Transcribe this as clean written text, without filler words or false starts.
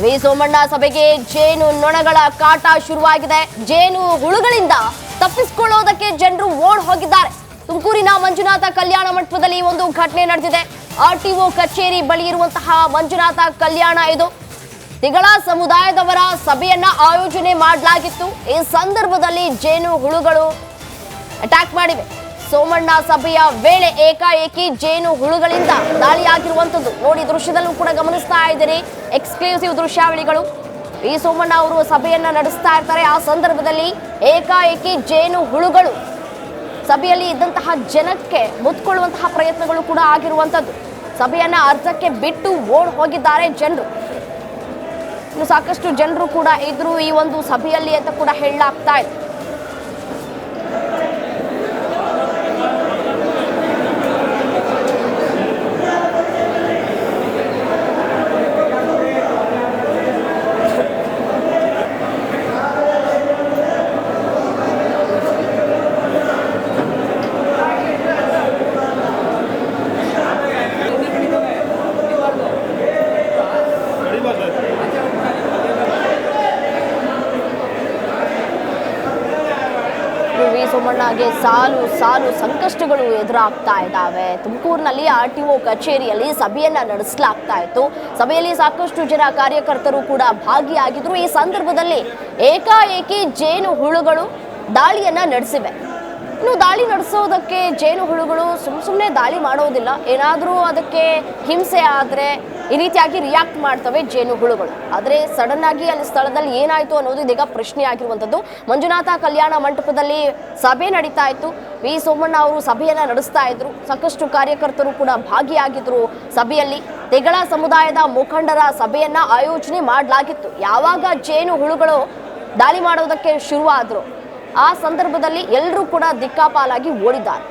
V Somanna ಸಭೆಗೆ ಜೇನು ನೊಣಗಳ ಕಾಟ ಶುರುವಾಗಿದೆ. ಜೇನು ಹುಳುಗಳಿಂದ ತಪ್ಪಿಸಿಕೊಳ್ಳೋದಕ್ಕೆ ಜನರು ಓಡ್ ಹೋಗಿದ್ದಾರೆ. ತುಮಕೂರಿನ ಮಂಜುನಾಥ ಕಲ್ಯಾಣ ಮಂಟಪದಲ್ಲಿ ಒಂದು ಘಟನೆ ನಡೆದಿದೆ. ಆರ್ಟಿಒ ಕಚೇರಿ ಬಳಿ ಇರುವಂತಹ ಮಂಜುನಾಥ ಕಲ್ಯಾಣ ಇದು. ತಿಗಳ ಸಮುದಾಯದವರ ಸಭೆಯನ್ನ ಆಯೋಜನೆ ಮಾಡಲಾಗಿತ್ತು. ಈ ಸಂದರ್ಭದಲ್ಲಿ ಜೇನು ಹುಳುಗಳು ಅಟ್ಯಾಕ್ ಮಾಡಿವೆ. ಸೋಮಣ್ಣ ಸಭೆಯ ವೇಳೆ ಏಕಾಏಕಿ ಜೇನು ಹುಳುಗಳಿಂದ ದಾಳಿಯಾಗಿರುವಂತದ್ದು ನೋಡಿ ದೃಶ್ಯದಲ್ಲೂ ಕೂಡ ಗಮನಿಸ್ತಾ ಇದ್ದೀರಿ. ಎಕ್ಸ್ಕ್ಲೂಸಿವ್ ದೃಶ್ಯಾವಳಿಗಳು. ಈ ಸೋಮಣ್ಣ ಅವರು ಸಭೆಯನ್ನ ನಡೆಸ್ತಾ ಇರ್ತಾರೆ. ಆ ಸಂದರ್ಭದಲ್ಲಿ ಏಕಾಏಕಿ ಜೇನು ಹುಳುಗಳು ಸಭೆಯಲ್ಲಿ ಇದ್ದಂತಹ ಜನಕ್ಕೆ ಮುತ್ಕೊಳ್ಳುವಂತಹ ಪ್ರಯತ್ನಗಳು ಕೂಡ ಆಗಿರುವಂತದ್ದು. ಸಭೆಯನ್ನ ಅರ್ಧಕ್ಕೆ ಬಿಟ್ಟು ಓಡ್ ಹೋಗಿದ್ದಾರೆ ಜನರು. ಇನ್ನು ಸಾಕಷ್ಟು ಜನರು ಕೂಡ ಇದ್ರು ಈ ಒಂದು ಸಭೆಯಲ್ಲಿ ಅಂತ ಕೂಡ ಹೇಳಲಾಗ್ತಾ ಇದೆ. ವಿ ಸೋಮಣ್ಣಗೆ ಸಾಲು ಸಾಲು ಸಂಕಷ್ಟಗಳು ಎದುರಾಗ್ತಾ ಇದ್ದಾವೆ. ತುಮಕೂರಿನಲ್ಲಿ ಆರ್ಟಿಒ ಕಚೇರಿಯಲ್ಲಿ ಸಭೆಯನ್ನ ನಡೆಸಲಾಗ್ತಾ ಇತ್ತು. ಸಭೆಯಲ್ಲಿ ಸಾಕಷ್ಟು ಜನ ಕಾರ್ಯಕರ್ತರು ಕೂಡ ಭಾಗಿಯಾಗಿದ್ರು. ಈ ಸಂದರ್ಭದಲ್ಲಿ ಏಕಾಏಕಿ ಜೇನು ಹುಳುಗಳು ದಾಳಿಯನ್ನ ನಡೆಸಿವೆ. ಇನ್ನು ದಾಳಿ ನಡೆಸೋದಕ್ಕೆ ಜೇನು ಹುಳುಗಳು ಸುಮ್ಮನೆ ದಾಳಿ ಮಾಡೋದಿಲ್ಲ. ಏನಾದರೂ ಅದಕ್ಕೆ ಹಿಂಸೆ ಆದರೆ ಈ ರೀತಿಯಾಗಿ ರಿಯಾಕ್ಟ್ ಮಾಡ್ತವೆ ಜೇನು ಹುಳುಗಳು. ಆದರೆ ಸಡನ್ ಆಗಿ ಅಲ್ಲಿ ಸ್ಥಳದಲ್ಲಿ ಏನಾಯ್ತು ಅನ್ನೋದು ಇದೀಗ ಪ್ರಶ್ನೆ ಆಗಿರುವಂಥದ್ದು. ಮಂಜುನಾಥ ಕಲ್ಯಾಣ ಮಂಟಪದಲ್ಲಿ ಸಭೆ ನಡೀತಾ ಇತ್ತು. ವಿ ಸೋಮಣ್ಣ ಅವರು ಸಭೆಯನ್ನ ನಡೆಸ್ತಾ ಇದ್ರು. ಸಾಕಷ್ಟು ಕಾರ್ಯಕರ್ತರು ಕೂಡ ಭಾಗಿಯಾಗಿದ್ರು ಸಭೆಯಲ್ಲಿ. ತೆಗಳ ಸಮುದಾಯದ ಮುಖಂಡರ ಸಭೆಯನ್ನ ಆಯೋಜನೆ ಮಾಡಲಾಗಿತ್ತು. ಯಾವಾಗ ಜೇನು ಹುಳುಗಳು ದಾಳಿ ಮಾಡೋದಕ್ಕೆ ಶುರುವಾದ್ರು ಆ ಸಂದರ್ಭದಲ್ಲಿ ಎಲ್ಲರೂ ಕೂಡ ದಿಕ್ಕಾಪಾಲಾಗಿ ಓಡಿದ್ದಾರೆ.